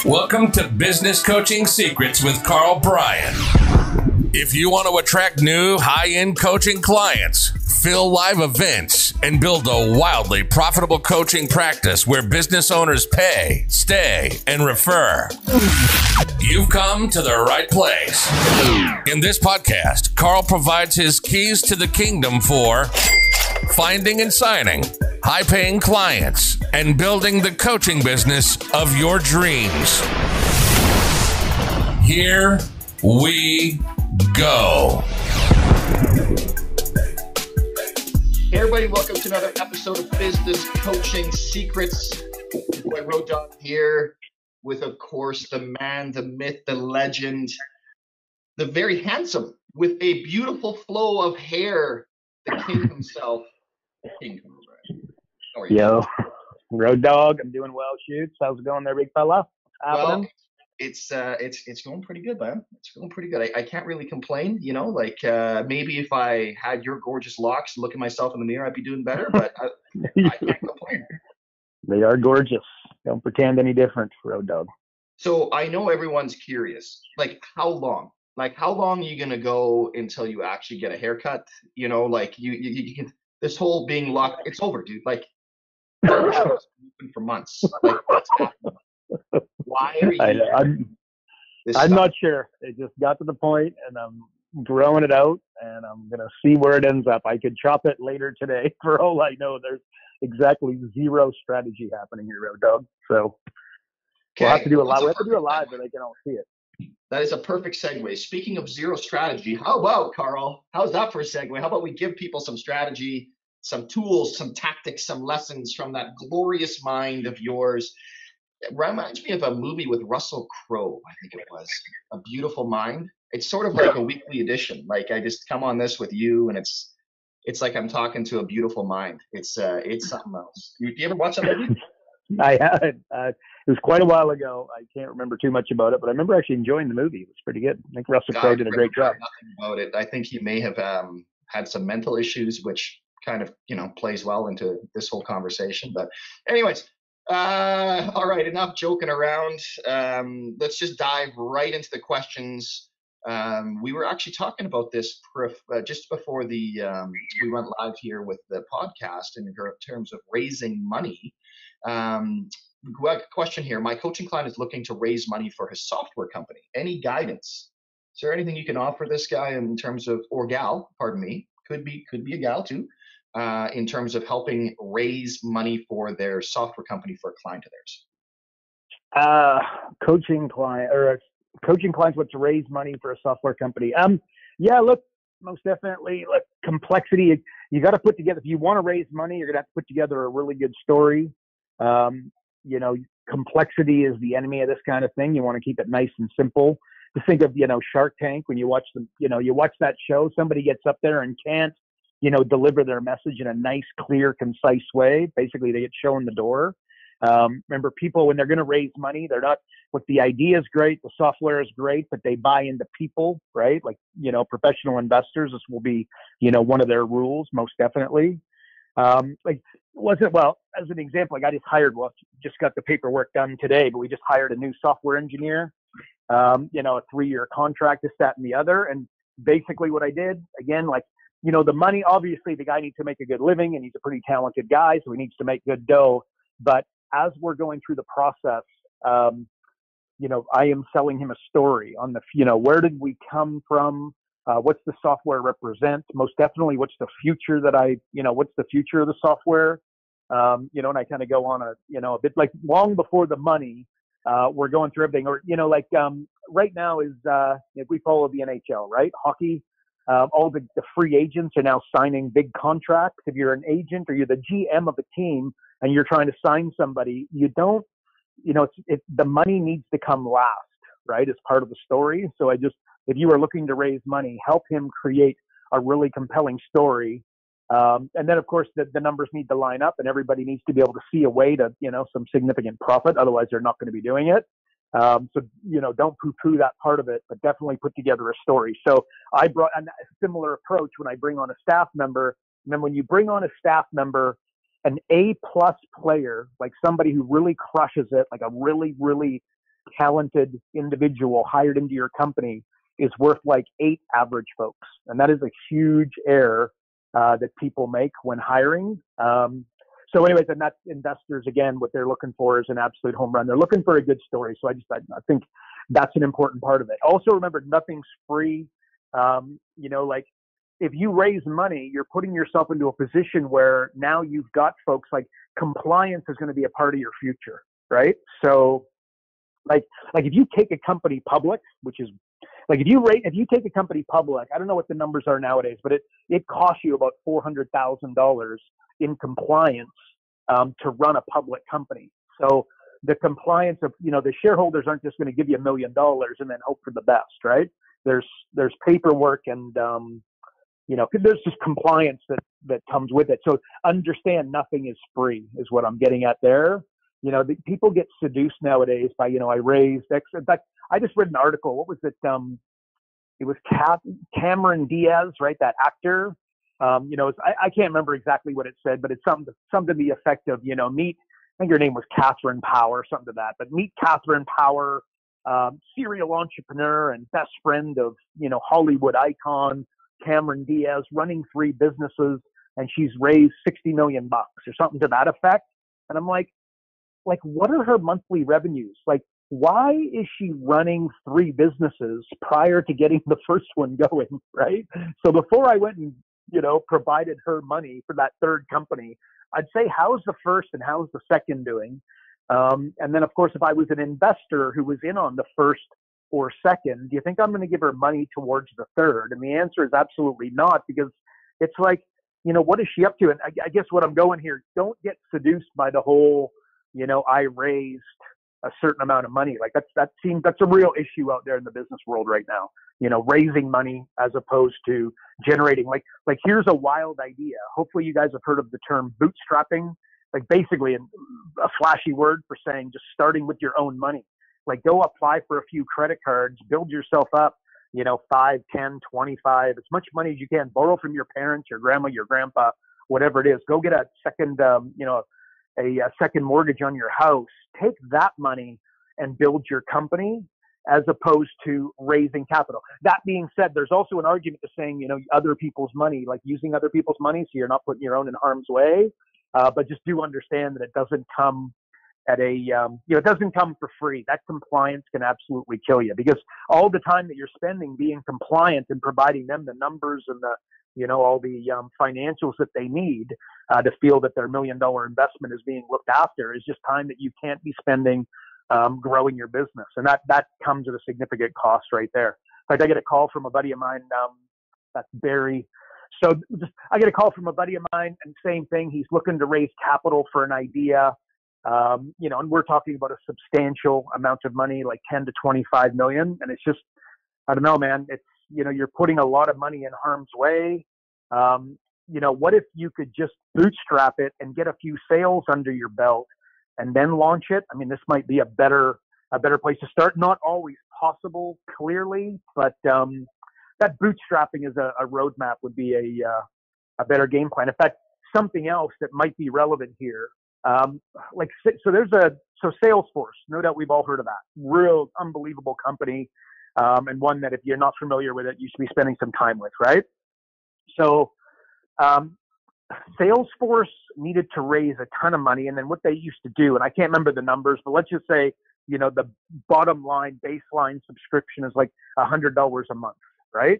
Welcome to Business Coaching Secrets with Karl Bryan. If you want to attract new high-end coaching clients, fill live events, and build a wildly profitable coaching practice where business owners pay, stay, and refer, you've come to the right place. In this podcast, Karl provides his keys to the kingdom for finding and signing high-paying clients and building the coaching business of your dreams. Here we go. Hey everybody, welcome to another episode of Business Coaching Secrets. Your boy Road Dogg here with, of course, the man, the myth, the legend, the very handsome, with a beautiful flow of hair, the king himself, King Karl Bryan. How are you? Yo, Road Dogg, I'm doing well, Shoots. How's it going there, big fella? Well, it's going pretty good, man. It's going pretty good. I can't really complain, you know, like maybe if I had your gorgeous locks and look at myself in the mirror, I'd be doing better, but I can't complain. They are gorgeous. Don't pretend any different, Road Dogg. So I know everyone's curious, like how long are you going to go until you actually get a haircut? You know, like you can, this whole being locked, it's over, dude. Like, barbershops open for months. Like, what's happening? Why are you? I'm not sure. It just got to the point, and I'm growing it out, and I'm gonna see where it ends up. I could chop it later today. For all I know, there's exactly zero strategy happening here, Road Dogg. So we'll have to do a live. We have to do a live, but they can all see it. That is a perfect segue. Speaking of zero strategy, how about, Karl? How's that for a segue? How about we give people some strategy, some tools, some tactics, some lessons from that glorious mind of yours? It reminds me of a movie with Russell Crowe, I think it was, A Beautiful Mind. It's sort of like a weekly edition. Like I just come on this with you, and it's like I'm talking to a beautiful mind. It's something else. You ever watch that movie? I had. It was quite a while ago. I can't remember too much about it, but I remember actually enjoying the movie. It was pretty good. I think Russell Crowe did a great job. Nothing about it. I think he may have had some mental issues, which kind of, you know, plays well into this whole conversation. But anyways, all right, enough joking around. Let's just dive right into the questions. We were actually talking about this just before we went live here with the podcast in terms of raising money. Question here. My coaching client is looking to raise money for his software company. Any guidance? Is there anything you can offer this guy in terms of, or gal, pardon me, could be a gal too, in terms of helping raise money for their software company for a client of theirs? Coaching clients want to raise money for a software company. Yeah, look, most definitely. Look, complexity. You got to put together. If you want to raise money, you're gonna have to put together a really good story. You know, complexity is the enemy of this kind of thing. You want to keep it nice and simple. Just think of, you know, Shark Tank. When you watch them, you know, you watch that show, somebody gets up there and can't, you know, deliver their message in a nice, clear, concise way. Basically, they get shown the door. Remember, people, when they're going to raise money, they're not, what the idea is great, the software is great, but they buy into people, right? Like, you know, professional investors, this will be, you know, one of their rules, most definitely. As an example, like I just got the paperwork done today, but we just hired a new software engineer, you know, a 3-year contract, this, that, and the other. And basically what I did, again, like, you know, the money, obviously the guy needs to make a good living, and he's a pretty talented guy, so he needs to make good dough. But as we're going through the process, you know, I am selling him a story on the, you know, where did we come from? What's the software represent? Most definitely, what's the future what's the future of the software? You know, and I kind of go on a bit like long before the money, we're going through everything. Or, you know, like right now is, if we follow the NHL, right? Hockey, all the free agents are now signing big contracts. If you're an agent or you're the GM of a team and you're trying to sign somebody, you don't, you know, the money needs to come last, right? As part of the story. So if you are looking to raise money, help him create a really compelling story. And then, of course, the numbers need to line up, and everybody needs to be able to see a way to, you know, some significant profit. Otherwise, they're not going to be doing it. So, you know, don't poo-poo that part of it, but definitely put together a story. So I brought a similar approach when I bring on a staff member. And then when you bring on a staff member, an A plus player, like somebody who really crushes it, like a really, really talented individual hired into your company, is worth like 8 average folks. And that is a huge error that people make when hiring. So anyways, and that's investors, again, what they're looking for is an absolute home run. They're looking for a good story. So I think that's an important part of it. Also remember, nothing's free. Like if you raise money, you're putting yourself into a position where now you've got folks, like compliance is going to be a part of your future, right? So like if you take a company public, which is like if you take a company public, I don't know what the numbers are nowadays, but it costs you about $400,000 in compliance to run a public company. So the compliance of, the shareholders aren't just going to give you $1 million and then hope for the best, right? There's paperwork and there's just compliance that comes with it. So understand nothing is free is what I'm getting at there. People get seduced nowadays by, I raised X. In fact, I just read an article. What was it? It was Cameron Diaz, right? That actor. I can't remember exactly what it said, but it's something to the effect of, meet, I think her name was Catherine Power, something to that, but meet Catherine Power, serial entrepreneur and best friend of, Hollywood icon Cameron Diaz, running 3 businesses, and she's raised $60 million or something to that effect. And I'm like, what are her monthly revenues? Like, why is she running 3 businesses prior to getting the first one going, right? So before I went and, provided her money for that 3rd company, I'd say, how's the first and how's the second doing? And then, of course, if I was an investor who was in on the first or second, do you think I'm going to give her money towards the 3rd? And the answer is absolutely not, because it's like, what is she up to? And I guess what I'm going here, don't get seduced by the whole, I raised a certain amount of money. Like that's a real issue out there in the business world right now, raising money as opposed to generating, like here's a wild idea. Hopefully you guys have heard of the term bootstrapping, like basically a flashy word for saying just starting with your own money. Like go apply for a few credit cards, build yourself up, 5, 10, 25, as much money as you can, borrow from your parents, your grandma, your grandpa, whatever it is. Go get a second, a second mortgage on your house. Take that money and build your company as opposed to raising capital. That being said, there's also an argument to saying, other people's money, like using other people's money so you're not putting your own in harm's way. But just do understand that it doesn't come at it doesn't come for free. That compliance can absolutely kill you, because all the time that you're spending being compliant and providing them the numbers and the, all the financials that they need to feel that their $1 million investment is being looked after is just time that you can't be spending growing your business. And that comes at a significant cost right there. In fact, I get a call from a buddy of mine, that's Barry. So I get a call from a buddy of mine, and same thing. He's looking to raise capital for an idea. And we're talking about a substantial amount of money, like 10 to 25 million. And it's just, I don't know, man, it's, you're putting a lot of money in harm's way. What if you could just bootstrap it and get a few sales under your belt and then launch it? I mean, this might be a better place to start. Not always possible, clearly, but, that bootstrapping as a roadmap would be a better game plan. In fact, something else that might be relevant here, so Salesforce, no doubt we've all heard of that. Real unbelievable company, and one that if you're not familiar with it, you should be spending some time with, right? So Salesforce needed to raise a ton of money, and then what they used to do, and I can't remember the numbers, but let's just say, the bottom line baseline subscription is like $100 a month, right?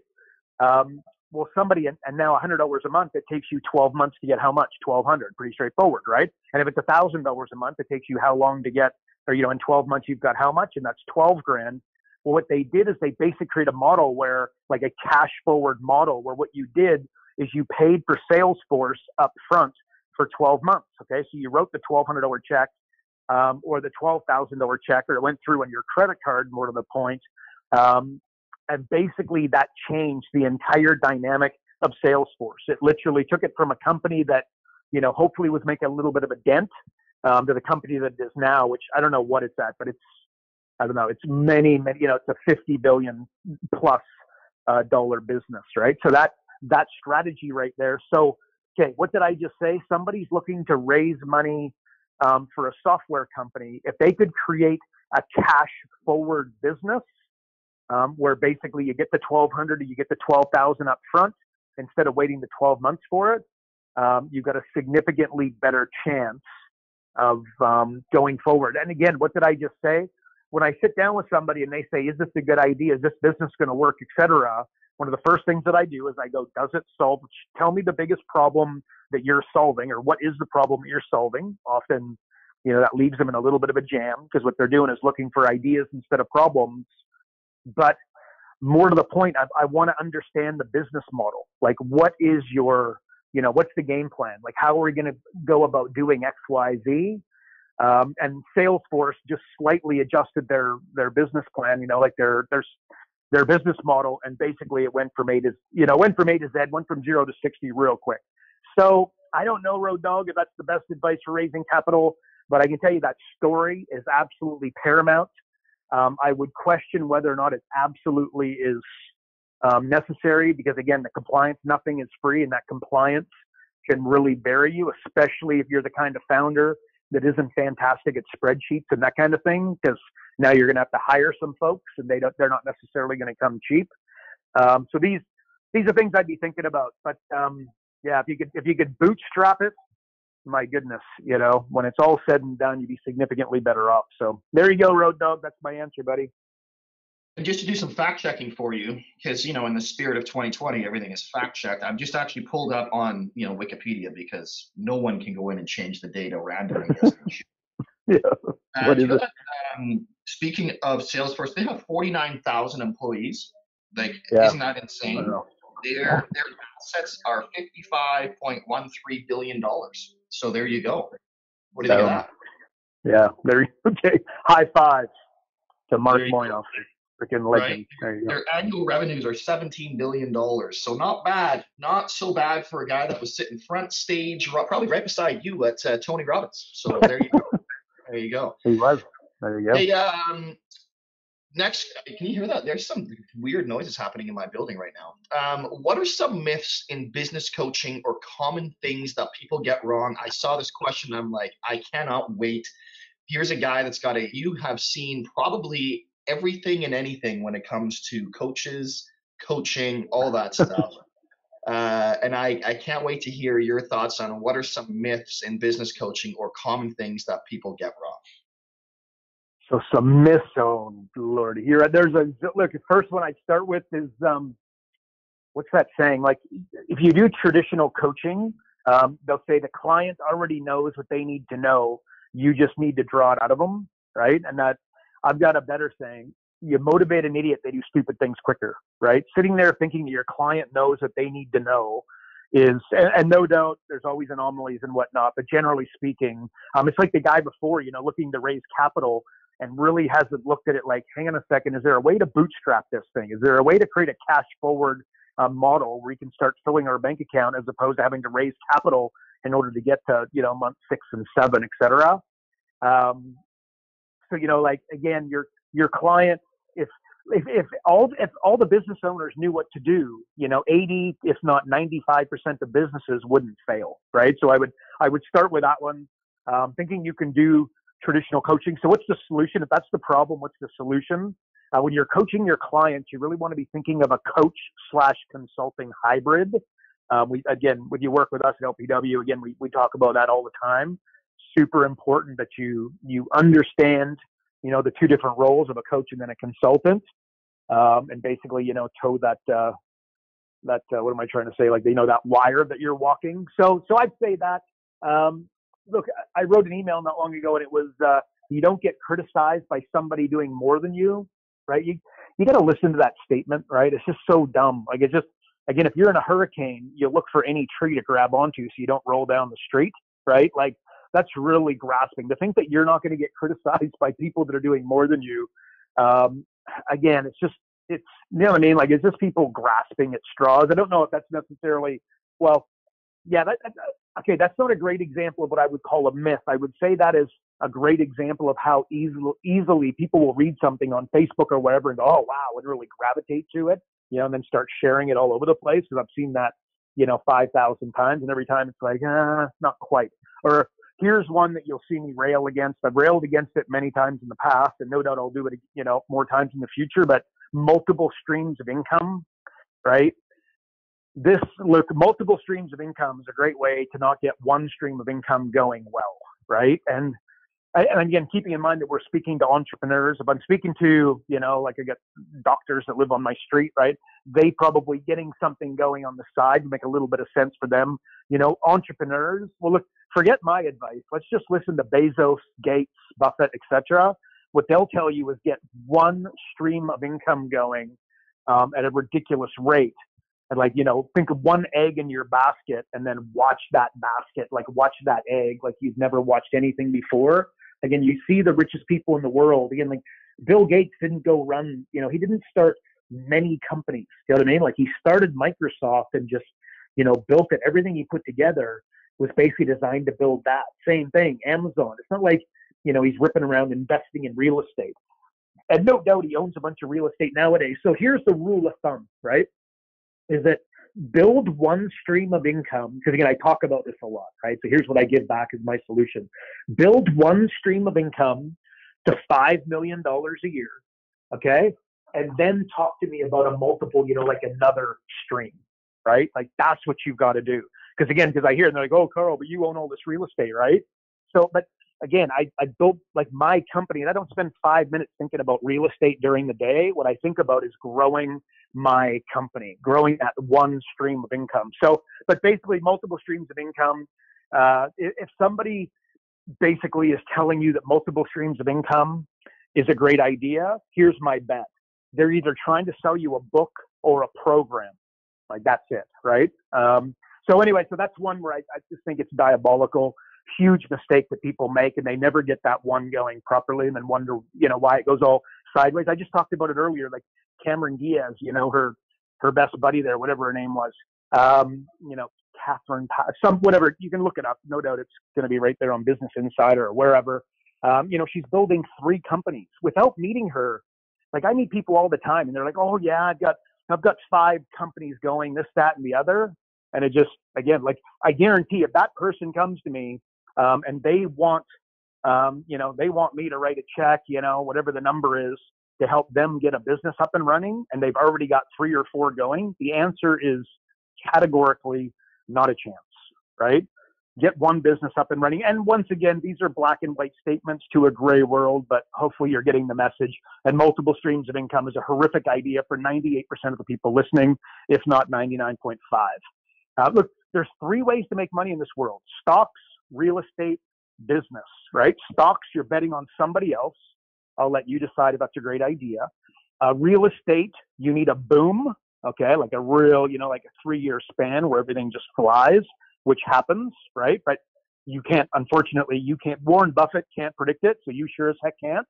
Well, somebody, and now $100 a month, it takes you 12 months to get how much? 1,200, pretty straightforward, right? And if it's $1,000 a month, it takes you how long to get, or, in 12 months, you've got how much? And that's 12 grand. Well, what they did is they basically created a model where, like a cash forward model, where what you did is you paid for Salesforce up front for 12 months. Okay. So you wrote the $1,200 check, or the $12,000 check, or it went through on your credit card, more to the point. And basically that changed the entire dynamic of Salesforce. It literally took it from a company that, hopefully was making a little bit of a dent, to the company that it is now, which I don't know what it's at, but it's many, it's a 50 billion plus dollar business, right? So that strategy right there. So okay, what did I just say? Somebody's looking to raise money for a software company. If they could create a cash forward business where basically you get the 1,200 or you get the 12,000 up front instead of waiting the 12 months for it, you've got a significantly better chance of going forward. And again, what did I just say? When I sit down with somebody and they say, is this a good idea? Is this business going to work, etc.? One of the first things that I do is I go, does it solve, tell me the biggest problem that you're solving, or what is the problem that you're solving? Often, that leaves them in a little bit of a jam because what they're doing is looking for ideas instead of problems. But more to the point, I want to understand the business model. Like, what is your, what's the game plan? Like, how are we going to go about doing X, Y, Z? And Salesforce just slightly adjusted their business plan, like their business model, and basically it went from A to Z, went from 0 to 60 real quick. So I don't know, Road Dogg, if that's the best advice for raising capital, but I can tell you that story is absolutely paramount. I would question whether or not it absolutely is necessary, because again, the compliance, nothing is free, and that compliance can really bury you, especially if you're the kind of founder that isn't fantastic at spreadsheets and that kind of thing, because now you're going to have to hire some folks, and they're not necessarily going to come cheap. So these are things I'd be thinking about. But yeah, if you could bootstrap it, my goodness, when it's all said and done, you'd be significantly better off. So there you go, Road Dogg. That's my answer, buddy. And just to do some fact checking for you, because in the spirit of 2020, everything is fact checked. I've just actually pulled up on Wikipedia, because no one can go in and change the data randomly. Yeah. What is it? Speaking of Salesforce, they have 49,000 employees. Like, yeah. Isn't that insane? Their assets are $55.13 billion. So there you go. What do you think of that? Yeah. Okay. High fives to Mark Moynoff. Freaking legend. Right? Their annual revenues are $17 billion. So not bad. Not so bad for a guy that was sitting front stage, probably right beside you at Tony Robbins. So there you go. There you go. He was. There you go. Hey, next, can you hear that? There's some weird noises happening in my building right now. What are some myths in business coaching or common things that people get wrong? I saw this question. I'm like, I cannot wait. Here's a guy that's you have seen probably everything and anything when it comes to coaches, coaching, all that stuff. And I can't wait to hear your thoughts on what are some myths in business coaching or common things that people get wrong. So some myths, oh Lord, look, the first one I'd start with is, what's that saying? Like, if you do traditional coaching, they'll say the client already knows what they need to know. You just need to draw it out of them, right? And that, I've got a better saying: you motivate an idiot, they do stupid things quicker, right? Sitting there thinking that your client knows what they need to know is, and no doubt there's always anomalies and whatnot, but generally speaking, it's like the guy before, looking to raise capital and really hasn't looked at it like, hang on a second, is there a way to bootstrap this thing? Is there a way to create a cash forward model where we can start filling our bank account as opposed to having to raise capital in order to get to, month 6 and 7, et cetera. So, like, again, your client, if all the business owners knew what to do, 80, if not 95% of businesses wouldn't fail, right? So I would start with that one, thinking you can do traditional coaching. So what's the solution? If that's the problem, what's the solution? When you're coaching your clients, you really want to be thinking of a coach/consulting hybrid. When you work with us at LPW, again, we talk about that all the time. Super important that you understand, the two different roles of a coach and then a consultant, and basically, toe that what am I trying to say? Like, that wire that you're walking. So I'd say that. Look, I wrote an email not long ago, and it was, you don't get criticized by somebody doing more than you, right? You got to listen to that statement, right? It's just so dumb. Like, it's just, again, if you're in a hurricane, you look for any tree to grab onto so you don't roll down the street, right? Like, that's really grasping. To think that you're not going to get criticized by people that are doing more than you. Again, it's you know what I mean? Like, it's just people grasping at straws. I don't know if that's necessarily, well, yeah, okay, that's not a great example of what I would call a myth. I would say that is a great example of how easily people will read something on Facebook or wherever and go, oh, wow, and really gravitate to it, and then start sharing it all over the place. Because I've seen that 5,000 times. And every time it's like, not quite. Or here's one that you'll see me rail against. I've railed against it many times in the past, and no doubt I'll do it, more times in the future, but multiple streams of income, right? Multiple streams of income is a great way to not get one stream of income going well, right? And again, keeping in mind that we're speaking to entrepreneurs, if I'm speaking to, like I got doctors that live on my street, right? They probably getting something going on the side to make a little bit of sense for them. Entrepreneurs, well, look, forget my advice. Let's just listen to Bezos, Gates, Buffett, etc. What they'll tell you is get one stream of income going at a ridiculous rate. And think of one egg in your basket and then watch that basket, watch that egg like you've never watched anything before. Again, you see the richest people in the world. Again, Bill Gates didn't go run, he didn't start many companies. You know what I mean? He started Microsoft and just, built it. Everything he put together was basically designed to build that. Same thing, Amazon. It's not like, he's ripping around investing in real estate. And no doubt he owns a bunch of real estate nowadays. So here's the rule of thumb, right? Is that build one stream of income, because again, I talk about this a lot, right? So here's what I give back as my solution. Build one stream of income to $5 million a year, okay? And then talk to me about a multiple, another stream, right? That's what you've got to do. Because I hear, and they're like, oh, Karl, but you own all this real estate, right? So, but again, I built my company, and I don't spend 5 minutes thinking about real estate during the day. What I think about is growing my company, growing that one stream of income. So, but basically multiple streams of income. If somebody basically is telling you that multiple streams of income is a great idea, here's my bet. They're either trying to sell you a book or a program. That's it, right? So anyway, so that's one where I just think it's diabolical. Huge mistake that people make, and they never get that one going properly and then wonder, why it goes all sideways. I just talked about it earlier, Cameron Diaz, her best buddy there, whatever her name was, Catherine, whatever, you can look it up. No doubt it's going to be right there on Business Insider or wherever. She's building 3 companies without meeting her. I meet people all the time and they're like, oh yeah, I've got 5 companies going, this, that, and the other. And it just, again, I guarantee if that person comes to me, and they want me to write a check, whatever the number is, to help them get a business up and running, and they've already got 3 or 4 going, the answer is categorically not a chance, right? Get one business up and running. And once again, these are black and white statements to a gray world, but hopefully you're getting the message. And multiple streams of income is a horrific idea for 98% of the people listening, if not 99.5. Look, there's 3 ways to make money in this world: stocks, real estate, business, right? Stocks, you're betting on somebody else. I'll let you decide if that's a great idea. Real estate, you need a boom, okay? A real, a 3-year span where everything just flies, which happens, right? But unfortunately, Warren Buffett can't predict it, so you sure as heck can't.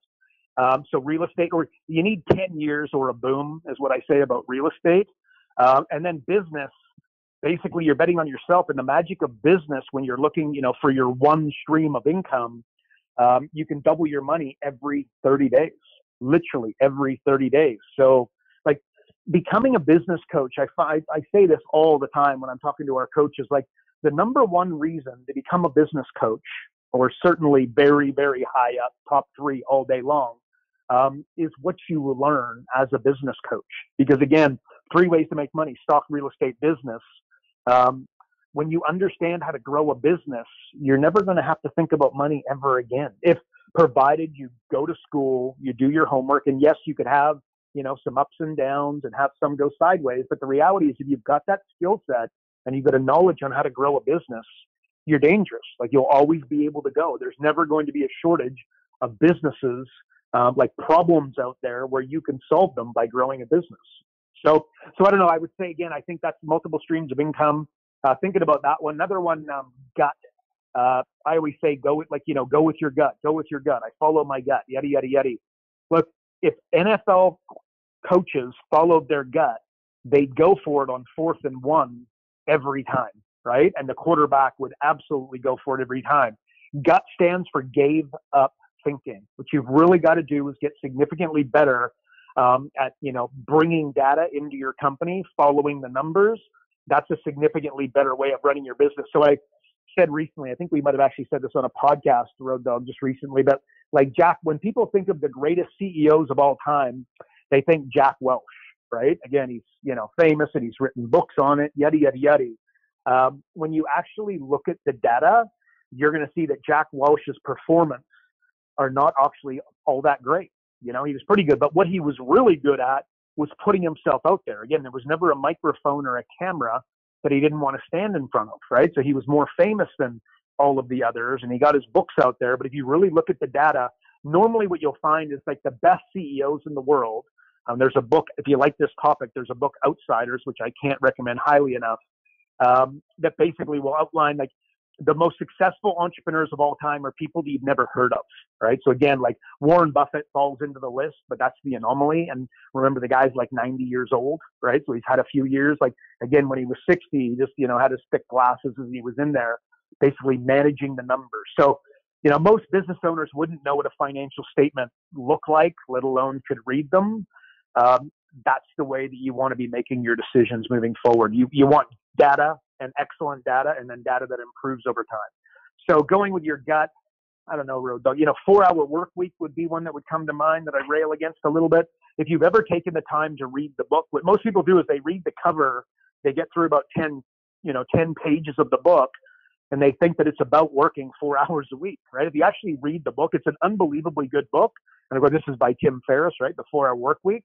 So real estate, or you need 10 years or a boom is what I say about real estate. And then business, basically you're betting on yourself, and the magic of business when you're looking, for your one stream of income, you can double your money every 30 days, literally every 30 days. So becoming a business coach, I say this all the time when I'm talking to our coaches, the number one reason to become a business coach, or certainly very, very high up, top 3 all day long, is what you learn as a business coach. Because again, 3 ways to make money: stock, real estate, business. When you understand how to grow a business, you're never going to have to think about money ever again. If provided you go to school, you do your homework, and yes, you could have, some ups and downs and have some go sideways. But the reality is if you've got that skill set and you've got a knowledge on how to grow a business, you're dangerous. You'll always be able to go. There's never going to be a shortage of businesses, problems out there where you can solve them by growing a business. So I don't know. I would say, again, I think that's multiple streams of income. Thinking about that one. Another one, gut. I always say, go with your gut. Go with your gut. I follow my gut. Yada, yada, yada. Look, if NFL coaches followed their gut, they'd go for it on 4th and 1 every time, right? And the quarterback would absolutely go for it every time. Gut stands for gave up thinking. What you've really got to do is get significantly better at bringing data into your company, following the numbers, that's a significantly better way of running your business. So I said recently, I think we might have actually said this on a podcast, Road Dog, just recently, but like Jack, when people think of the greatest CEOs of all time, they think Jack Welch, right? Again, he's, famous and he's written books on it, yada, yada, yada. When you actually look at the data, you're going to see that Jack Welch's performance are not actually all that great. He was pretty good, but what he was really good at was putting himself out there. Again, there was never a microphone or a camera that he didn't want to stand in front of, right? So he was more famous than all of the others, and he got his books out there. But if you really look at the data, normally what you'll find is like the best CEOs in the world. There's a book, if you like this topic, there's a book, Outsiders, which I can't recommend highly enough, that basically will outline like the most successful entrepreneurs of all time are people that you've never heard of, right? So again, like Warren Buffett falls into the list, but that's the anomaly. And remember, the guy's like 90 years old, right? So he's had a few years. Like again, when he was 60, he just, had his thick glasses as he was in there, basically managing the numbers. So, most business owners wouldn't know what a financial statement looked like, let alone could read them. That's the way that you want to be making your decisions moving forward. You want data and excellent data, and then data that improves over time. So going with your gut, I don't know, Road Dog, 4-hour work week would be one that would come to mind that I rail against a little bit. If you've ever taken the time to read the book, what most people do is they read the cover, they get through about 10 pages of the book, and they think that it's about working 4 hours a week, right? If you actually read the book, it's an unbelievably good book. And of course, this is by Tim Ferriss, right? The 4-Hour Work Week.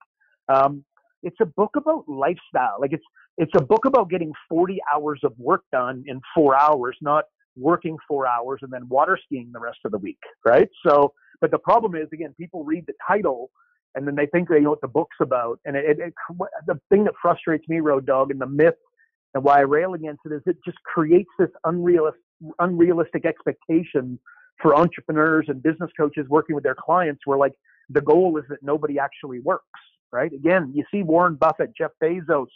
It's a book about lifestyle. Like it's a book about getting 40 hours of work done in 4 hours, not working 4 hours and then water skiing the rest of the week, right? So, but the problem is, again, people read the title and then they think they know what the book's about. And the thing that frustrates me, Road Dog, and the myth and why I rail against it is it just creates this unrealistic expectation for entrepreneurs and business coaches working with their clients where like the goal is that nobody actually works, right? Again, you see Warren Buffett, Jeff Bezos,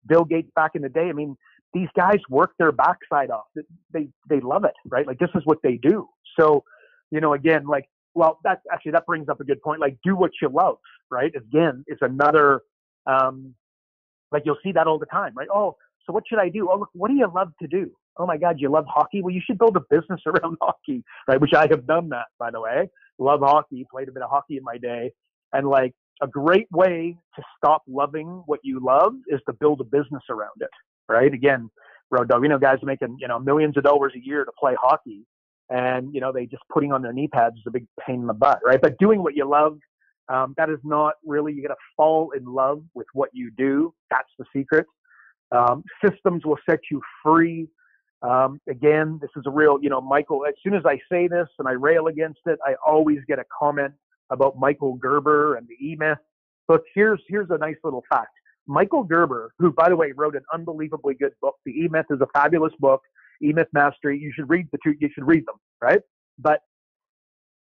Bill Gates back in the day. I mean, these guys work their backside off. They love it, right? Like this is what they do. So, again, like, well, that brings up a good point. Like, do what you love, right? Again, it's another, like you'll see that all the time, right? Oh, so what should I do? Oh, look, what do you love to do? Oh my God, you love hockey? Well, you should build a business around hockey, right? Which I have done that, by the way. Love hockey, played a bit of hockey in my day. And like a great way to stop loving what you love is to build a business around it, right? Again, Road Dog, guys making, millions of dollars a year to play hockey and, they just putting on their knee pads is a big pain in the butt, right? But doing what you love, that is not really, you got to fall in love with what you do. That's the secret. Systems will set you free. Again, this is a real, Michael, as soon as I say this and I rail against it, I always get a comment about Michael Gerber and the E-Myth. But here's a nice little fact. Michael Gerber, who, by the way, wrote an unbelievably good book. The E-Myth is a fabulous book. E-Myth Mastery. You should read the two. You should read them, right? But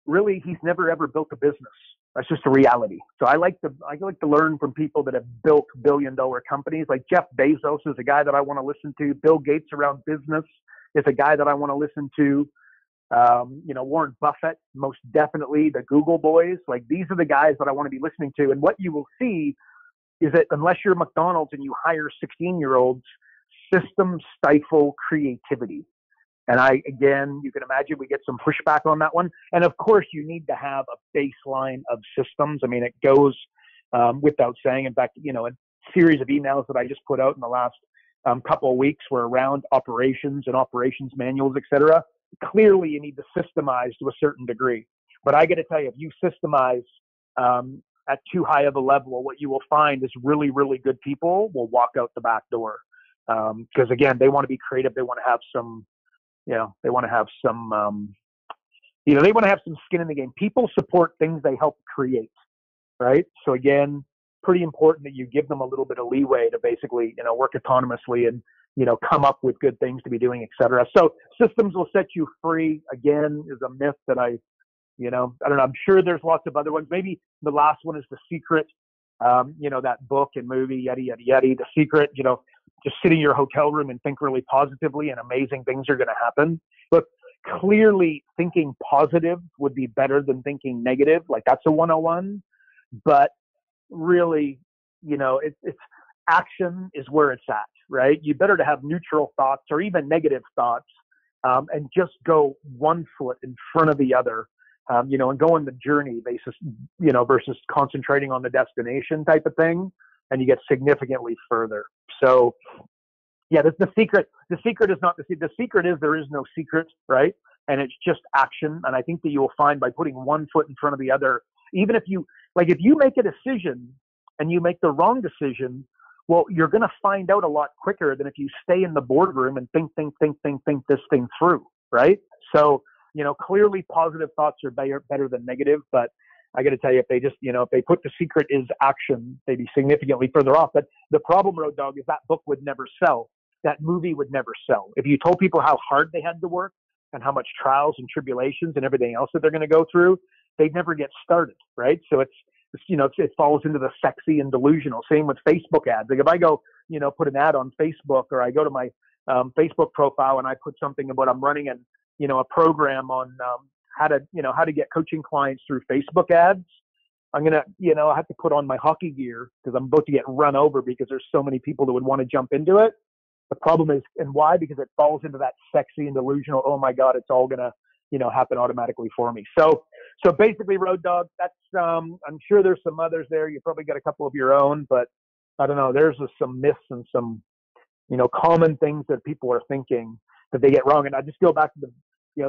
really, he's never ever built a business. That's just a reality. So I like to learn from people that have built billion-dollar companies. Like Jeff Bezos is a guy that I want to listen to. Bill Gates around business is a guy that I want to listen to. Warren Buffett, most definitely, the Google boys. Like these are the guys that I want to be listening to. And what you will see is that unless you're McDonald's and you hire 16-year-olds, systems stifle creativity. And you can imagine we get some pushback on that one. And of course, you need to have a baseline of systems. I mean, it goes without saying. In fact, a series of emails that I just put out in the last couple of weeks were around operations and operations manuals, et cetera. Clearly, you need to systemize to a certain degree. But I got to tell you, if you systemize at too high of a level, what you will find is really, really good people will walk out the back door. Because again, they want to be creative. They want to have some, they want to have some skin in the game. People support things they help create, right? So again, pretty important that you give them a little bit of leeway to basically, work autonomously and, come up with good things to be doing, et cetera. So systems will set you free, again, is a myth that I don't know. I'm sure there's lots of other ones. Maybe the last one is The Secret, that book and movie, yada, yada, yada. The Secret, just sit in your hotel room and think really positively and amazing things are going to happen. But clearly thinking positive would be better than thinking negative. Like that's a 101. But really, it's action is where it's at, right? You better to have neutral thoughts or even negative thoughts, and just go one foot in front of the other, and go on the journey basis, versus concentrating on the destination type of thing. And you get significantly further. So yeah, the secret is not the secret is there is no secret, right? And it's just action. And I think that you will find by putting one foot in front of the other, even if you make a decision and you make the wrong decision, well, you're going to find out a lot quicker than if you stay in the boardroom and think this thing through, right? So, clearly positive thoughts are better than negative, but I got to tell you, if they just, if they put the secret is action, they'd be significantly further off. But the problem, Road Dogg, is that book would never sell. That movie would never sell. If you told people how hard they had to work and how much trials and tribulations and everything else that they're going to go through, they'd never get started, right? So it falls into the sexy and delusional. Same with Facebook ads. Like if I go, put an ad on Facebook, or I go to my Facebook profile and I put something about I'm running a program on how to get coaching clients through Facebook ads. I'm going to, I have to put on my hockey gear because I'm about to get run over because there's so many people that would want to jump into it. The problem is, and why? Because it falls into that sexy and delusional, oh my God, it's all going to, happen automatically for me. So basically, Road Dogg, that's, I'm sure there's some others there. You probably got a couple of your own, but I don't know. There's some myths and some, common things that people are thinking that they get wrong. And I just go back to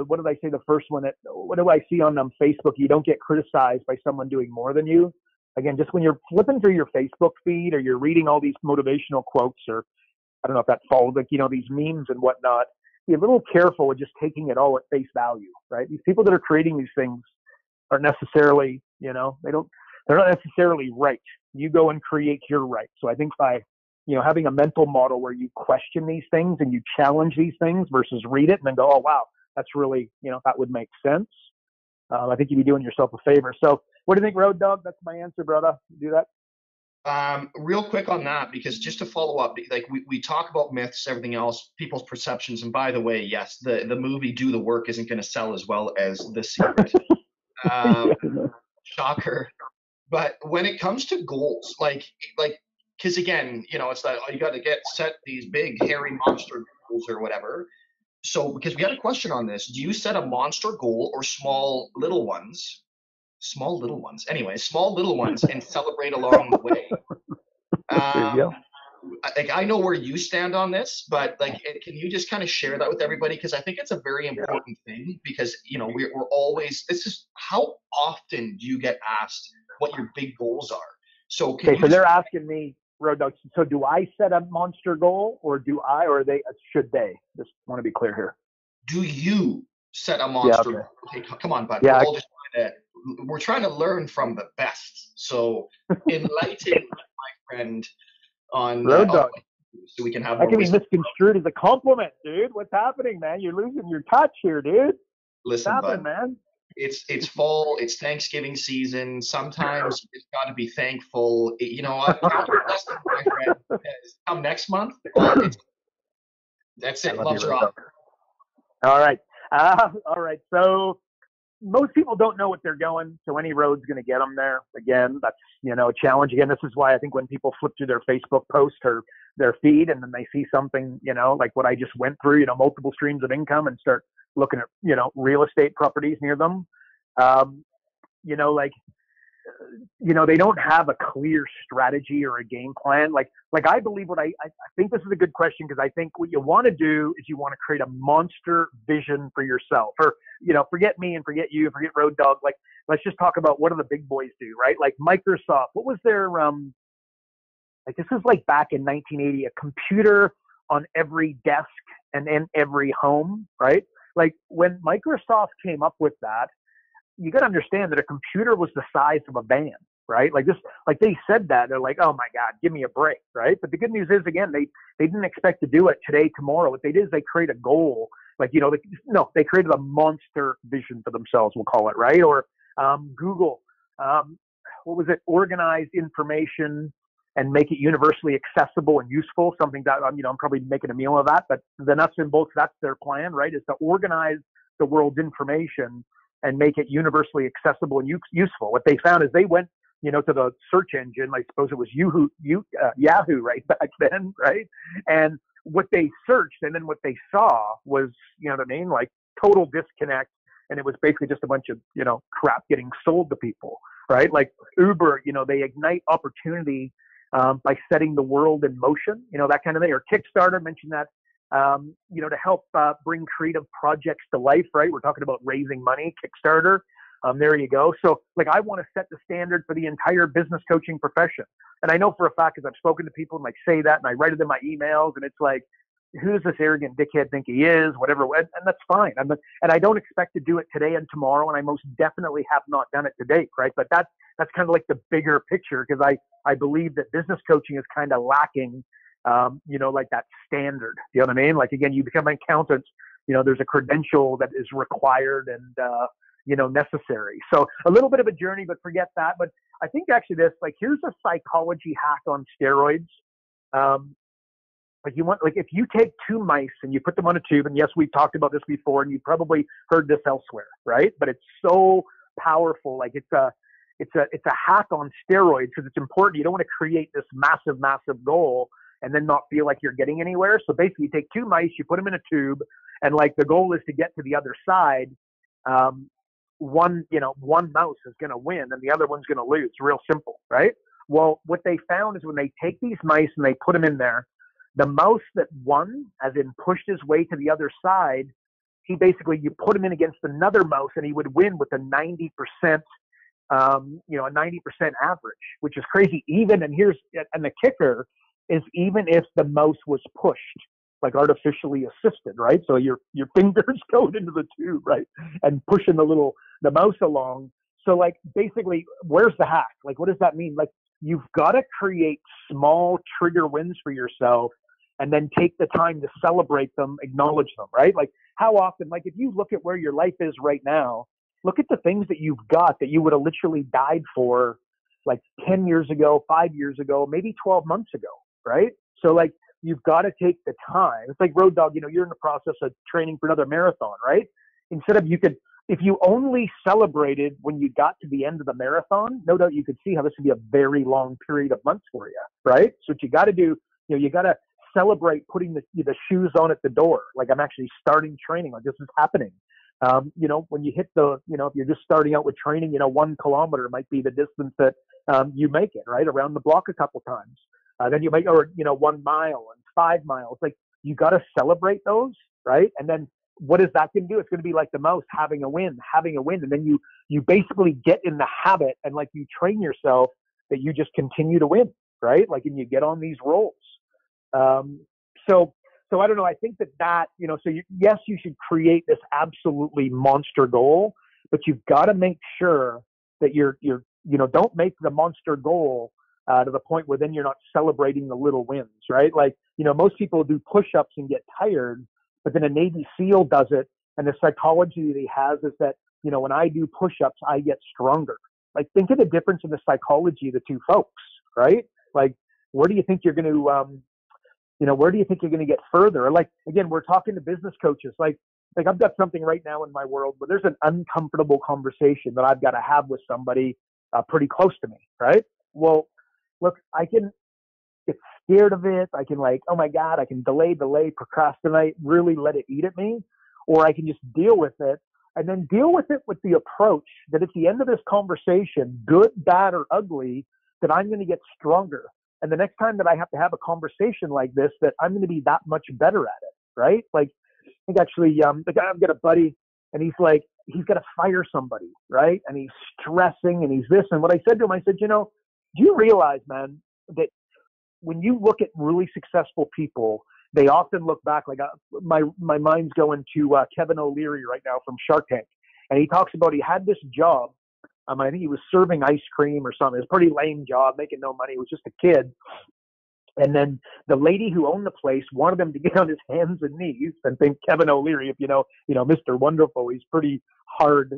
what did I say? The first one, what do I see on Facebook? You don't get criticized by someone doing more than you. Again, just when you're flipping through your Facebook feed or you're reading all these motivational quotes, or I don't know if that follows, these memes and whatnot, be a little careful with just taking it all at face value, right? These people that are creating these things aren't necessarily, they're not necessarily right. You go and create your right. So I think by, having a mental model where you question these things and you challenge these things versus read it and then go, oh, wow, that's really, that would make sense. I think you'd be doing yourself a favor. So what do you think, Road Dogg? That's my answer, brother. Do that. Real quick on that, because just to follow up, like we talk about myths, everything else, people's perceptions. And by the way, yes, the movie Do the Work isn't going to sell as well as The Secret. Shocker. But when it comes to goals, because again, it's like, you got to set these big, hairy monster goals or whatever. So, because we had a question on this, do you set a monster goal or small little ones? Anyway, small little ones and celebrate along the way. I know where you stand on this, but can you just kind of share that with everybody? Because I think it's a very important thing, because, we're always, this is how often do you get asked what your big goals are? So they're asking me, Road Dogg, so do I set a monster goal or should they? Just want to be clear here. Do you set a monster goal? Okay, come on, bud. Yeah, we're trying to learn from the best. So enlighten my friend on Road Dogg. So we can have that more can be misconstrued as a compliment, dude. What's happening, man? You're losing your touch here, dude. Listen, what's bud, happening, man? It's fall, it's Thanksgiving season. Sometimes you just got to be thankful. Count your blessings, my friend. Come next month. That's it. Gloves are off. All right. All right. So most people don't know what they're going, so any road's going to get them there. Again, that's, a challenge. Again, this is why I think when people flip through their Facebook post or their feed and then they see something, like what I just went through, multiple streams of income, and start looking at, real estate properties near them, they don't have a clear strategy or a game plan. Like I believe I think this is a good question, because I think what you want to do is you want to create a monster vision for yourself, or, forget me and forget you, forget Road Dogg. Let's just talk about what do the big boys do, right? Like Microsoft, what was their, this is like back in 1980, a computer on every desk and in every home, right? Like when Microsoft came up with that, you got to understand that a computer was the size of a van, right? They said that, they're like, oh my God, give me a break, right? But the good news is, again, they didn't expect to do it today, tomorrow. What they did is they create a goal, they created a monster vision for themselves, we'll call it, right? Or Google, what was it? Organize information and make it universally accessible and useful. Something that I'm probably making a meal of that, but the nuts and bolts, that's their plan, right? Is to organize the world's information and make it universally accessible and useful. What they found is they went to the search engine. I suppose it was Yahoo right back then, right? And what they searched and then what they saw was, you know what I mean, like total disconnect. And it was basically just a bunch of, crap getting sold to people, right? Like Uber, they ignite opportunity by setting the world in motion, that kind of thing. Or Kickstarter, mentioned that, to help bring creative projects to life, right? We're talking about raising money, Kickstarter. There you go. So like, I want to set the standard for the entire business coaching profession. And I know for a fact, because I've spoken to people and like say that, and I write it in my emails, and it's like, who's this arrogant dickhead think he is, whatever. And that's fine. And I don't expect to do it today and tomorrow. And I most definitely have not done it to date. Right. But that's kind of like the bigger picture, because I believe that business coaching is kind of lacking, like that standard. You know what I mean? Like, again, you become an accountant, there's a credential that is required and, necessary. So a little bit of a journey, but forget that. But I think actually here's a psychology hack on steroids. If you take two mice and you put them on a tube, and yes, we've talked about this before, and you've probably heard this elsewhere, right? But it's so powerful. Like it's a hack on steroids, because it's important. You don't want to create this massive, massive goal and then not feel like you're getting anywhere. So basically, you take two mice, you put them in a tube, and like the goal is to get to the other side. One mouse is going to win and the other one's going to lose. Real simple, right? Well, what they found is when they take these mice and they put them in there, the mouse that won, as in pushed his way to the other side, you put him in against another mouse and he would win with a 90%, a 90% average, which is crazy. And the kicker is, even if the mouse was pushed, like artificially assisted, right? So your fingers go into the tube, right? And pushing the mouse along. So like, basically, where's the hack? Like, what does that mean? Like, you've got to create small trigger wins for yourself and then take the time to celebrate them, acknowledge them, right? Like, how often, like if you look at where your life is right now, look at the things that you've got that you would have literally died for like 10 years ago, 5 years ago, maybe 12 months ago, right? So like, you've got to take the time. It's like Road Dog, you're in the process of training for another marathon, right? Instead of if you only celebrated when you got to the end of the marathon, no doubt you could see how this would be a very long period of months for you, right? So what you got to do, you got to celebrate putting the shoes on at the door. Like, I'm actually starting training. Like, this is happening. When you hit if you're just starting out with training, 1 kilometer might be the distance that you make it, right? Around the block a couple times. Then you make, 1 mile and 5 miles. Like, you got to celebrate those, right? And then what is that going to do? It's going to be like the mouse having a win. And then you basically get in the habit, and like, you train yourself that you just continue to win, right? Like, and you get on these rolls. So I don't know. I think that, yes, you should create this absolutely monster goal, but you've got to make sure that don't make the monster goal to the point where then you're not celebrating the little wins, right? Like, most people do push-ups and get tired, but then a Navy SEAL does it. And the psychology that he has is that, when I do push-ups, I get stronger. Like, think of the difference in the psychology of the two folks, right? Like, where do you think you're going to, where do you think you're going to get further? Like, again, we're talking to business coaches. Like I've got something right now in my world where there's an uncomfortable conversation that I've got to have with somebody pretty close to me, right? Well, look, I can get scared of it. I can oh my God, I can delay, procrastinate, really let it eat at me. Or I can just deal with it, and then deal with it with the approach that at the end of this conversation, good, bad, or ugly, that I'm going to get stronger. And the next time that I have to have a conversation like this, that I'm going to be that much better at it, right? Like, I think actually, I've got a buddy, and he's got to fire somebody, right? And he's stressing, and he's this. And what I said to him, I said, do you realize, man, that when you look at really successful people, they often look back, like my mind's going to Kevin O'Leary right now from Shark Tank. And he talks about, he had this job. I think he was serving ice cream or something. It was a pretty lame job, making no money. He was just a kid. And then the lady who owned the place wanted him to get on his hands and knees, and think Kevin O'Leary, if Mr. Wonderful, he's pretty hard.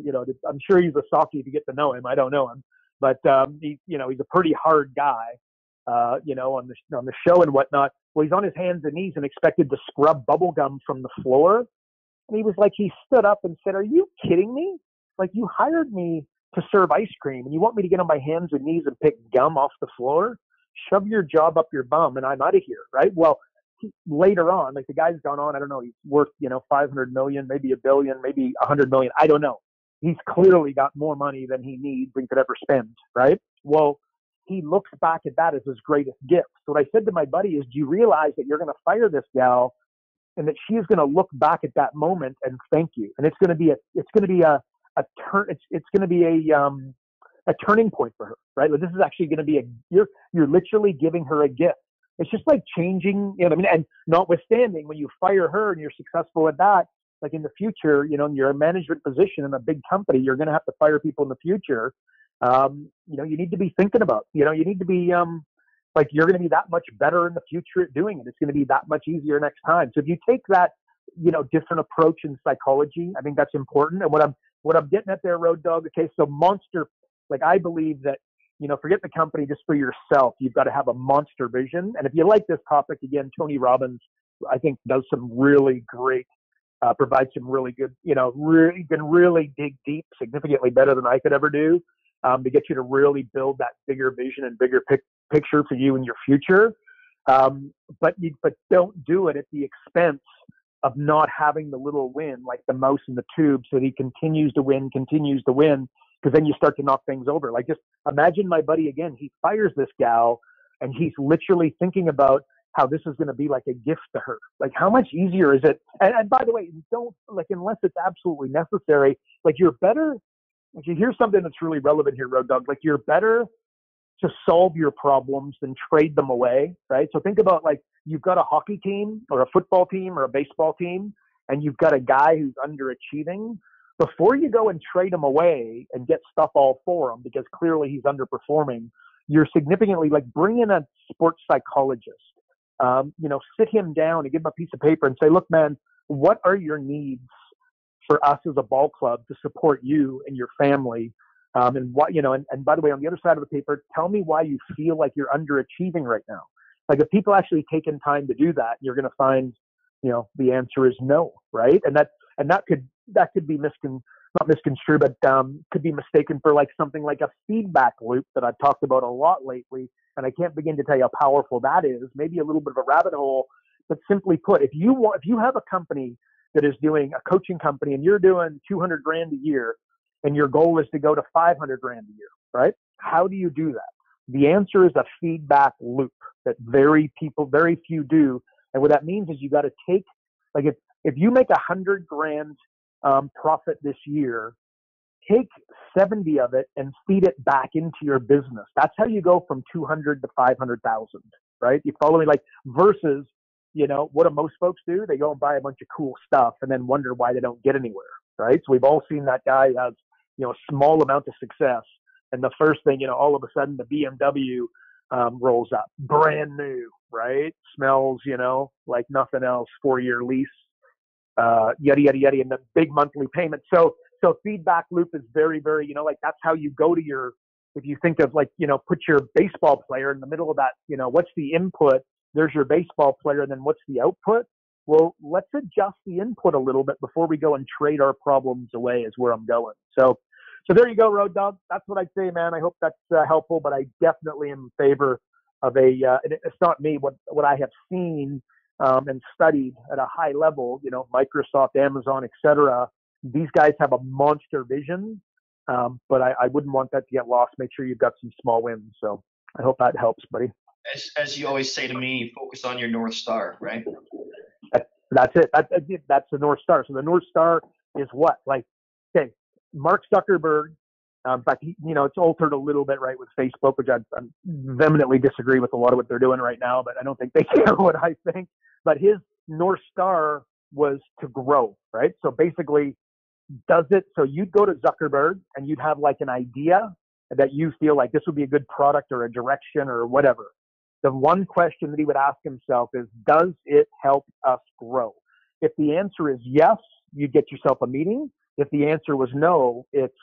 I'm sure he's a softie if you get to know him. I don't know him, but he's a pretty hard guy, on the show and whatnot. Well, he's on his hands and knees and expected to scrub bubble gum from the floor. And he stood up and said, "Are you kidding me? Like, you hired me to serve ice cream and you want me to get on my hands and knees and pick gum off the floor, shove your job up your bum and I'm out of here, right? Well, later on, like the guy's gone on, I don't know, he's worth, 500 million, maybe a billion, maybe 100 million. I don't know. He's clearly got more money than he needs and could ever spend, right? Well, he looks back at that as his greatest gift. So what I said to my buddy is, do you realize that you're going to fire this gal and that she is going to look back at that moment and thank you? And it's going to be a turning point for her, right? Like this is actually going to be you're literally giving her a gift. It's just like changing, you know what I mean? And notwithstanding, when you fire her and you're successful at that, like in the future, you're a management position in a big company, you're going to have to fire people in the future. You need to be thinking about, you need to be, like you're going to be that much better in the future at doing it. It's going to be that much easier next time. So if you take that, different approach in psychology, I think that's important. And what I'm getting at there, Road Dog, okay, so monster, like I believe that, forget the company, just for yourself, you've got to have a monster vision. And if you like this topic, again, Tony Robbins, I think does some really great, provides some really good, you can really dig deep, significantly better than I could ever do, to get you to really build that bigger vision and bigger picture for you and your future. But don't do it at the expense of not having the little win, like the mouse in the tube, so that he continues to win, because then you start to knock things over. Like just imagine my buddy again, he fires this gal and he's literally thinking about how this is going to be like a gift to her. Like how much easier is it? And by the way, don't, like, unless it's absolutely necessary, like you're better, like you hear something that's really relevant here, Road Dog, like you're better to solve your problems than trade them away, right? So think about, like, you've got a hockey team or a football team or a baseball team, and you've got a guy who's underachieving. Before you go and trade him away and get stuff all for him, because clearly he's underperforming, you're significantly, like, bring in a sports psychologist, sit him down and give him a piece of paper and say, look, man, what are your needs for us as a ball club to support you and your family? And what, and by the way, on the other side of the paper, tell me why you feel like you're underachieving right now. Like if people actually taken time to do that, you're going to find, the answer is no, right? And that could be not misconstrued, but could be mistaken for like something like a feedback loop that I've talked about a lot lately. And I can't begin to tell you how powerful that is. Maybe a little bit of a rabbit hole, but simply put, if you have a company that is doing a coaching company and you're doing $200,000 a year, and your goal is to go to $500,000 a year, right? How do you do that? The answer is a feedback loop that very few do. And what that means is you got to take, like if you make $100,000 profit this year, take 70 of it and feed it back into your business. That's how you go from 200 to 500,000, right? You follow me? Like versus, what do most folks do? They go and buy a bunch of cool stuff and then wonder why they don't get anywhere, right? So we've all seen that guy has, a small amount of success. And the first thing, all of a sudden the BMW rolls up, brand new, right? Smells, like nothing else, 4-year lease, yada, yada, yada, and the big monthly payment. So feedback loop is very, very, like that's how you go to if you think of like, put your baseball player in the middle of that, what's the input? There's your baseball player. And then what's the output? Well, let's adjust the input a little bit before we go and trade our problems away is where I'm going. So there you go, Road Dog. That's what I'd say, man. I hope that's helpful, but I definitely am in favor of and it's not me, what I have seen and studied at a high level, Microsoft, Amazon, etc. These guys have a monster vision, but I wouldn't want that to get lost. Make sure you've got some small wins. So I hope that helps, buddy. As you always say to me, focus on your North Star, right? That's it. That's the North Star. So the North Star is what? Like, okay, Mark Zuckerberg, in fact, it's altered a little bit, right, with Facebook, which I vehemently disagree with a lot of what they're doing right now, but I don't think they care what I think. But his North Star was to grow, right? So basically, so you'd go to Zuckerberg and you'd have like an idea that you feel like this would be a good product or a direction or whatever. The one question that he would ask himself is, does it help us grow? If the answer is yes, you get yourself a meeting. If the answer was no, it's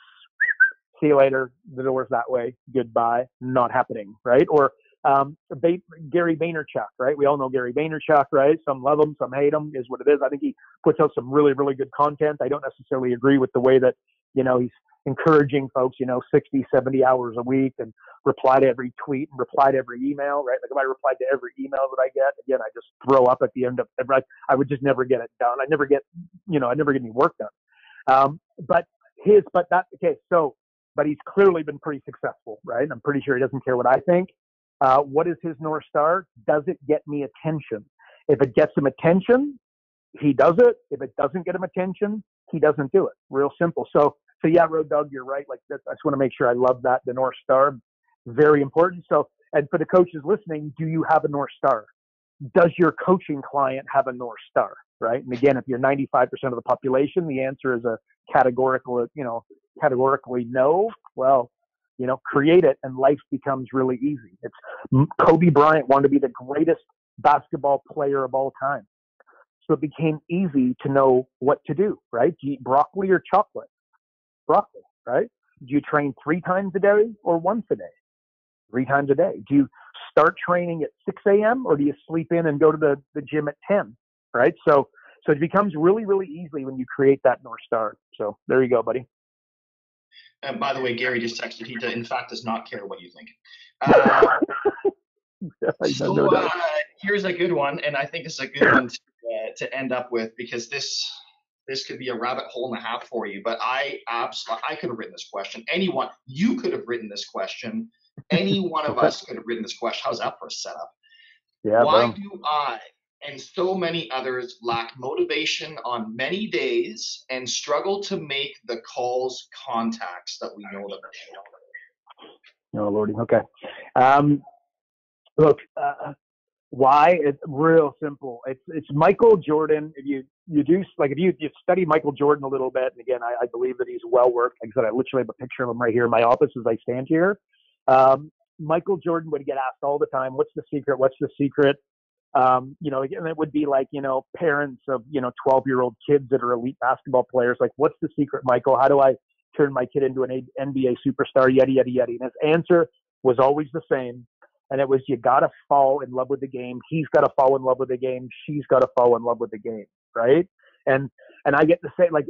see you later. The door's that way. Goodbye. Not happening. Right. Or Gary Vaynerchuk. Right. We all know Gary Vaynerchuk. Right. Some love him, some hate him. Is what it is. I think he puts out some really, really good content. I don't necessarily agree with the way that he's encouraging folks, 60, 70 hours a week and reply to every tweet and reply to every email, right? Like if I replied to every email that I get, again, I just throw up at the end of every, I would just never get it done. I never get any work done. But he's clearly been pretty successful, right? I'm pretty sure he doesn't care what I think. What is his North Star? Does it get me attention? If it gets him attention, he does it. If it doesn't get him attention, he doesn't do it. Real simple. So yeah, Road Dog, you're right. Like I just want to make sure I love that. The North Star, very important. So, and for the coaches listening, do you have a North Star? Does your coaching client have a North Star? Right. And again, if you're 95% of the population, the answer is a categorically no. Well, create it and life becomes really easy. Kobe Bryant wanted to be the greatest basketball player of all time. So it became easy to know what to do, right? Do you eat broccoli or chocolate? Broccoli, right? Do you train 3 times a day or once a day? 3 times a day. Do you start training at 6 a.m. or do you sleep in and go to the gym at 10, right? So it becomes really, really easy when you create that North Star. So there you go, buddy. And by the way, Gary just texted. He, in fact, does not care what you think. Here's a good one, and I think this is a good one to end up with, because this could be a rabbit hole and a half for you. But I could have written this question. You could have written this question. Any one of us could have written this question. How's that for a setup? Yeah. Why do I and so many others lack motivation on many days and struggle to make the contacts that we know that they Oh, Lordy. Okay. Look, why? It's real simple. It's Michael Jordan. If you study Michael Jordan a little bit, and again, I believe that he's well worth. Like I said, I literally have a picture of him right here in my office as I stand here. Michael Jordan would get asked all the time, "What's the secret? What's the secret?" And it would be like, parents of 12-year-old kids that are elite basketball players, like, "What's the secret, Michael? How do I turn my kid into an NBA superstar?" Yada yada yada. And his answer was always the same. And it was, you got to fall in love with the game. He's got to fall in love with the game. She's got to fall in love with the game. Right. And I get to say, like,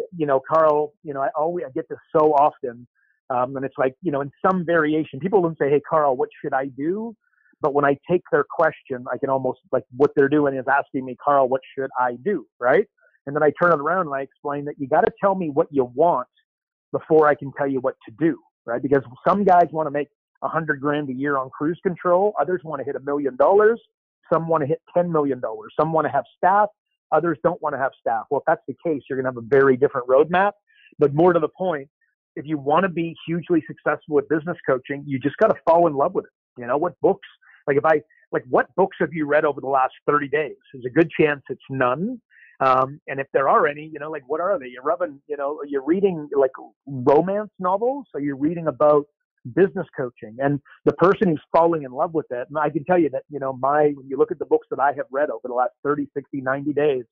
Karl, I get this so often. And it's like, in some variation, people don't say, "Hey, Karl, what should I do?" But when I take their question, I can almost, like, what they're doing is asking me, "Karl, what should I do?" Right. And then I turn it around and I explain that you got to tell me what you want before I can tell you what to do. Right. Because some guys want to make $100,000 a year on cruise control. Others want to hit $1 million. Some want to hit $10 million. Some want to have staff. Others don't want to have staff. Well, if that's the case, you're going to have a very different roadmap. But more to the point, if you want to be hugely successful with business coaching, you just got to fall in love with it. What books, what books have you read over the last 30 days? There's a good chance it's none. And if there are any, what are they? You're reading like romance novels? Are you reading about business coaching? And the person who's falling in love with it, and I can tell you that, when you look at the books that I have read over the last 30, 60, 90 days,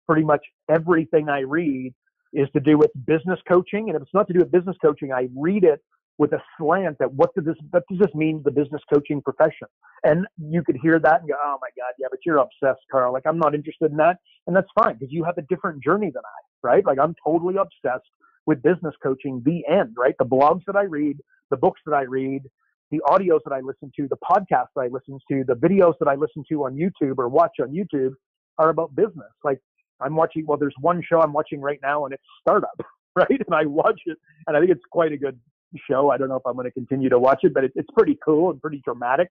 pretty much everything I read is to do with business coaching. And if it's not to do with business coaching, I read it with a slant at what does this mean to the business coaching profession? And you could hear that and go, "Oh my God, yeah, but you're obsessed, Karl. Like, I'm not interested in that." And that's fine, because you have a different journey than I, right? Like, I'm totally obsessed with business coaching, the end, right? The blogs that I read, the books that I read, the audios that I listen to, the podcasts that I listen to, the videos that I listen to on YouTube or watch on YouTube are about business. Like, there's one show I'm watching right now, and it's Startup, right? And I watch it, and I think it's quite a good show. I don't know if I'm going to continue to watch it, but it's pretty cool and pretty dramatic.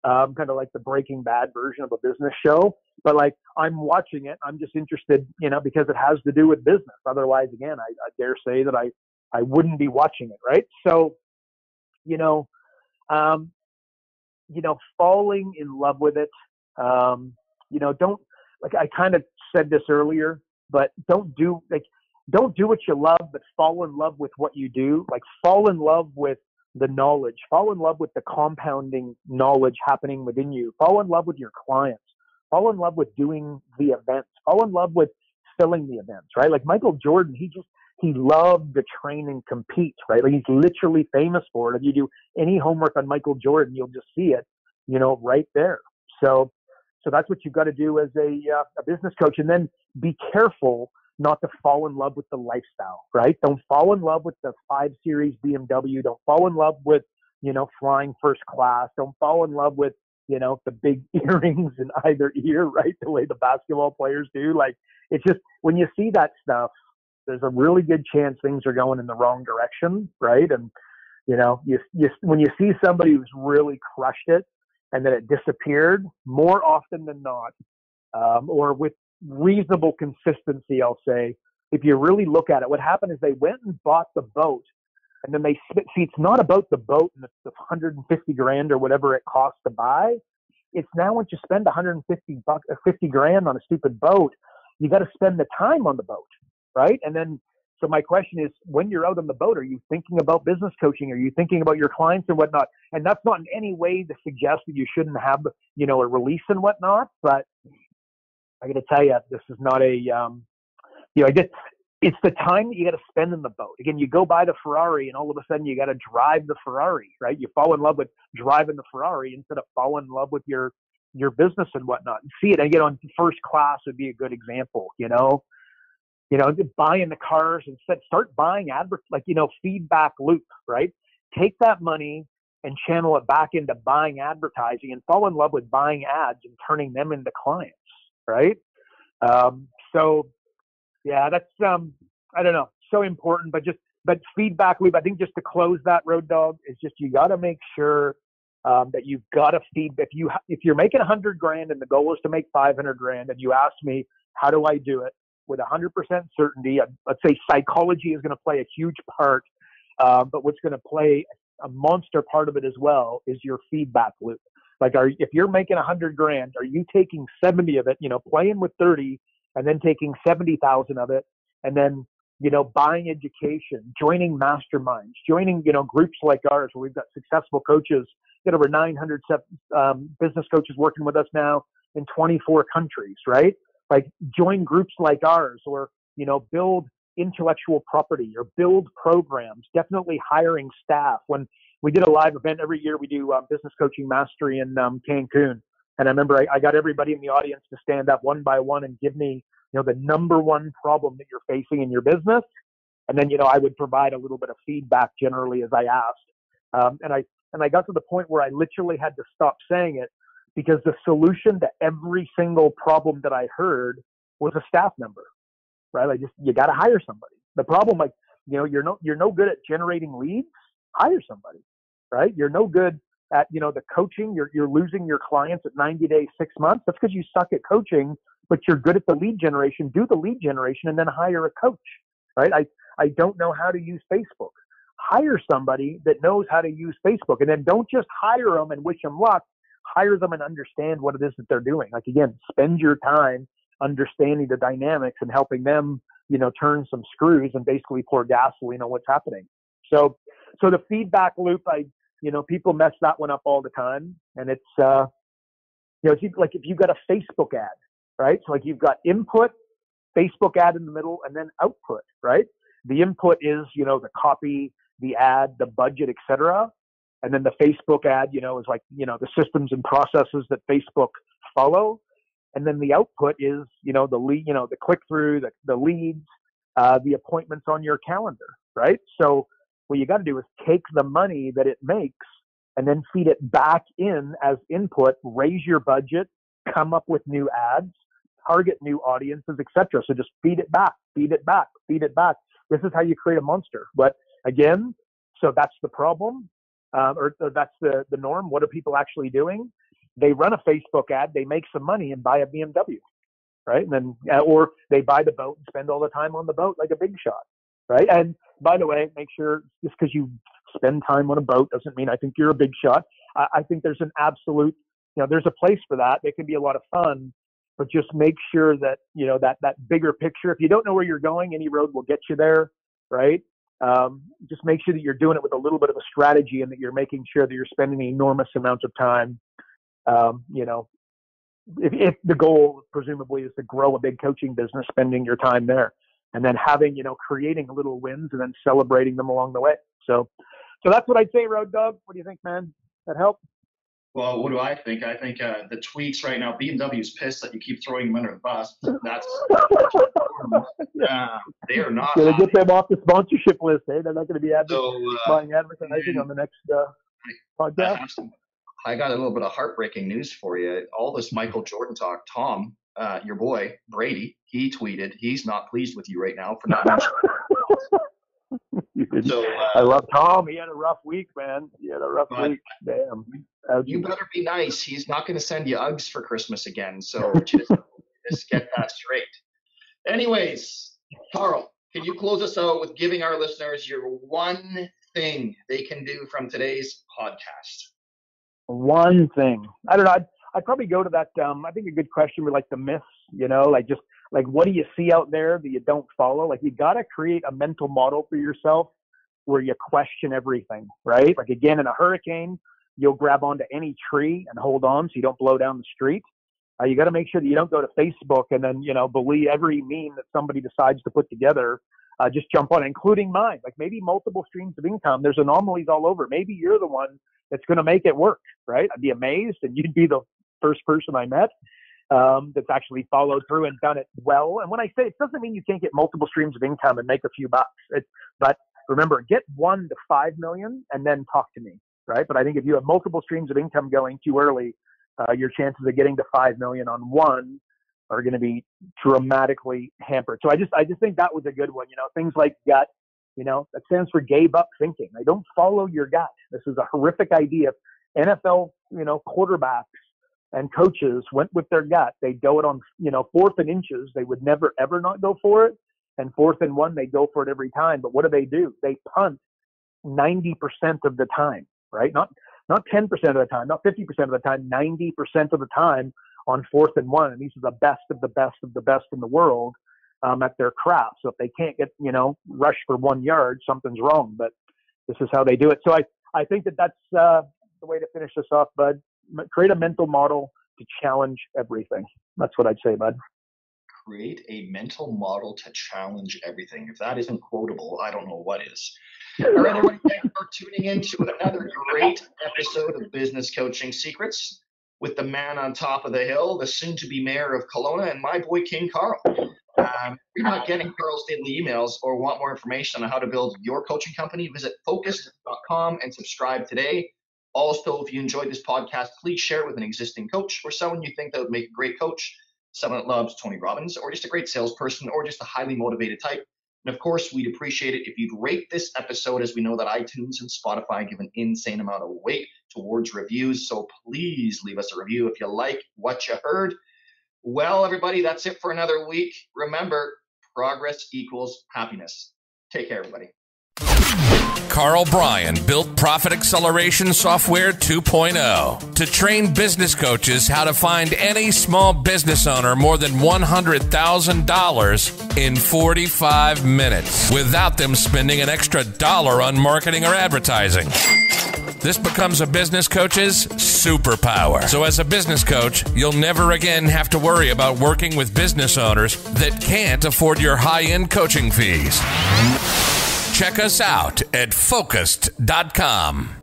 Kind of like the Breaking Bad version of a business show. But like, I'm watching it. I'm just interested, because it has to do with business. Otherwise, again, I dare say that I wouldn't be watching it, right? So, falling in love with it. Don't, like, I kind of said this earlier, but don't do what you love, but fall in love with what you do. Like, fall in love with the knowledge, fall in love with the compounding knowledge happening within you, fall in love with your clients, fall in love with doing the events, fall in love with filling the events, right? Like Michael Jordan, he loved to train and compete, right? Like, he's literally famous for it. If you do any homework on Michael Jordan, you'll just see it, right there. So that's what you've got to do as a business coach. And then be careful, not to fall in love with the lifestyle, right? Don't fall in love with the 5 Series BMW. Don't fall in love with, flying first class. Don't fall in love with, the big earrings in either ear, right? The way the basketball players do. Like, it's just, when you see that stuff, there's a really good chance things are going in the wrong direction, right? And, when you see somebody who's really crushed it and then it disappeared, more often than not, or with reasonable consistency, I'll say, if you really look at it, what happened is they went and bought the boat, and then see, it's not about the boat and the 150 grand or whatever it costs to buy. It's now, once you spend 50 grand on a stupid boat, you got to spend the time on the boat, right? And then, so my question is, when you're out on the boat, are you thinking about business coaching? Are you thinking about your clients and whatnot? And that's not in any way to suggest that you shouldn't have, a release and whatnot, but I got to tell you, this is not it's the time that you got to spend in the boat. Again, you go buy the Ferrari and all of a sudden you got to drive the Ferrari, right? You fall in love with driving the Ferrari instead of falling in love with your business and whatnot. And see it, and on first class would be a good example, buying the cars, instead start buying feedback loop, right? Take that money and channel it back into buying advertising and fall in love with buying ads and turning them into clients. Right. So yeah, that's, I don't know, so important, but feedback loop, I think, just to close that, Road Dog, is just, you got to make sure, that you've got to feed. If you're making 100 grand and the goal is to make 500 grand, and you ask me, how do I do it with 100% certainty? Let's say psychology is going to play a huge part. But what's going to play a monster part of it as well is your feedback loop. Like, if you're making 100 grand, are you taking 70 of it, playing with 30, and then taking 70,000 of it, and then, buying education, joining masterminds, joining, groups like ours where we've got successful coaches, got over 900 business coaches working with us now in 24 countries, right? Like, join groups like ours, or, build intellectual property or build programs, definitely hiring staff. When we did a live event every year, we do business coaching mastery in Cancun. And I remember I got everybody in the audience to stand up one by one and give me, the number one problem that you're facing in your business. And then, I would provide a little bit of feedback generally as I asked. And I got to the point where I literally had to stop saying it, because the solution to every single problem that I heard was a staff member, right? You got to hire somebody. The problem, you're no good at generating leads. Hire somebody, right? You're no good at, the coaching. You're losing your clients at 90 days, 6 months. That's because you suck at coaching, but you're good at the lead generation. Do the lead generation and then hire a coach, right? I don't know how to use Facebook. Hire somebody that knows how to use Facebook, and then don't just hire them and wish them luck. Hire them and understand what it is that they're doing. Like, again, spend your time understanding the dynamics and helping them, turn some screws and basically pour gasoline on what's happening. So the feedback loop, people mess that one up all the time. And it's, like if you've got a Facebook ad, right? So like you've got input, Facebook ad in the middle, and then output, right? The input is, the copy, the ad, the budget, etc. And then the Facebook ad, is like, the systems and processes that Facebook follow. And then the output is, the lead, the click through, the leads, the appointments on your calendar, right? So what you got to do is take the money that it makes and then feed it back in as input, raise your budget, come up with new ads, target new audiences, etc. So just feed it back, feed it back, feed it back. This is how you create a monster. But again, so that's the problem, or that's the norm. What are people actually doing? They run a Facebook ad, they make some money and buy a BMW, right? And then, or they buy the boat and spend all the time on the boat like a big shot, right? And by the way, make sure, just because you spend time on a boat doesn't mean I think you're a big shot. I think there's an absolute, there's a place for that. It can be a lot of fun, but just make sure that, that bigger picture, if you don't know where you're going, any road will get you there, right? Just make sure that you're doing it with a little bit of a strategy and that you're making sure that you're spending an enormous amount of time. If the goal presumably is to grow a big coaching business, spending your time there and then having, creating little wins and then celebrating them along the way. So that's what I'd say, Road Dog. What do you think, man? That help? Well, what do I think? I think the tweets right now, BMW's pissed that you keep throwing them under the bus. That's they are not. Gonna get them off the sponsorship list. Eh? They're not going to be buying advertising on the next podcast. I got a little bit of heartbreaking news for you. All this Michael Jordan talk. Tom, your boy Brady, he tweeted he's not pleased with you right now for not mentioning. So I love Tom. He had a rough week, man. He had a rough week. Damn. You better be nice. He's not going to send you Uggs for Christmas again. So just get that straight. Anyways, Karl, can you close us out with giving our listeners your one thing they can do from today's podcast? One thing. I don't know. I'd probably go to that. I think a good question would like the myths, like what do you see out there that you don't follow? Like you got to create a mental model for yourself where you question everything, right? Like again, in a hurricane, you'll grab onto any tree and hold on so you don't blow down the street. You got to make sure that you don't go to Facebook and then, believe every meme that somebody decides to put together. Just jump on, including mine. Like maybe multiple streams of income. There's anomalies all over. Maybe you're the one that's going to make it work, right? I'd be amazed, and you'd be the first person I met that's actually followed through and done it well. And when I say it doesn't mean you can't get multiple streams of income and make a few bucks. But remember, get 1 to 5 million and then talk to me, right? But I think if you have multiple streams of income going too early, your chances of getting to 5 million on one are going to be dramatically hampered. So I just think that was a good one. Things like gut, that stands for gave up thinking. Don't follow your gut. This is a horrific idea. NFL, quarterbacks and coaches went with their gut. They go it on, 4th and inches. They would never, ever not go for it. And 4th and 1, they go for it every time. But what do? They punt 90% of the time, right? Not 10% of the time, not 50% of the time, 90% of the time on 4th and 1. And these are the best of the best of the best in the world at their craft. So if they can't get, rush for 1 yard, something's wrong. But this is how they do it. So I think that's the way to finish this off, Bud. Create a mental model to challenge everything. That's what I'd say, Bud. Create a mental model to challenge everything. If that isn't quotable, I don't know what is. All right, everybody, thank you for tuning in to another great episode of Business Coaching Secrets with the man on top of the hill, the soon-to-be mayor of Kelowna, and my boy, King Karl. If you're not getting Karl's daily emails or want more information on how to build your coaching company, visit focused.com and subscribe today. Also, if you enjoyed this podcast, please share it with an existing coach or someone you think that would make a great coach, someone that loves Tony Robbins, or just a great salesperson, or just a highly motivated type. And of course, we'd appreciate it if you'd rate this episode, as we know that iTunes and Spotify give an insane amount of weight towards reviews. So please leave us a review if you like what you heard. Well, everybody, that's it for another week. Remember, progress equals happiness. Take care, everybody. Karl Bryan built Profit Acceleration Software 2.0 to train business coaches how to find any small business owner more than $100,000 in 45 minutes without them spending an extra dollar on marketing or advertising. This becomes a business coach's superpower. So as a business coach, you'll never again have to worry about working with business owners that can't afford your high-end coaching fees. Check us out at focused.com.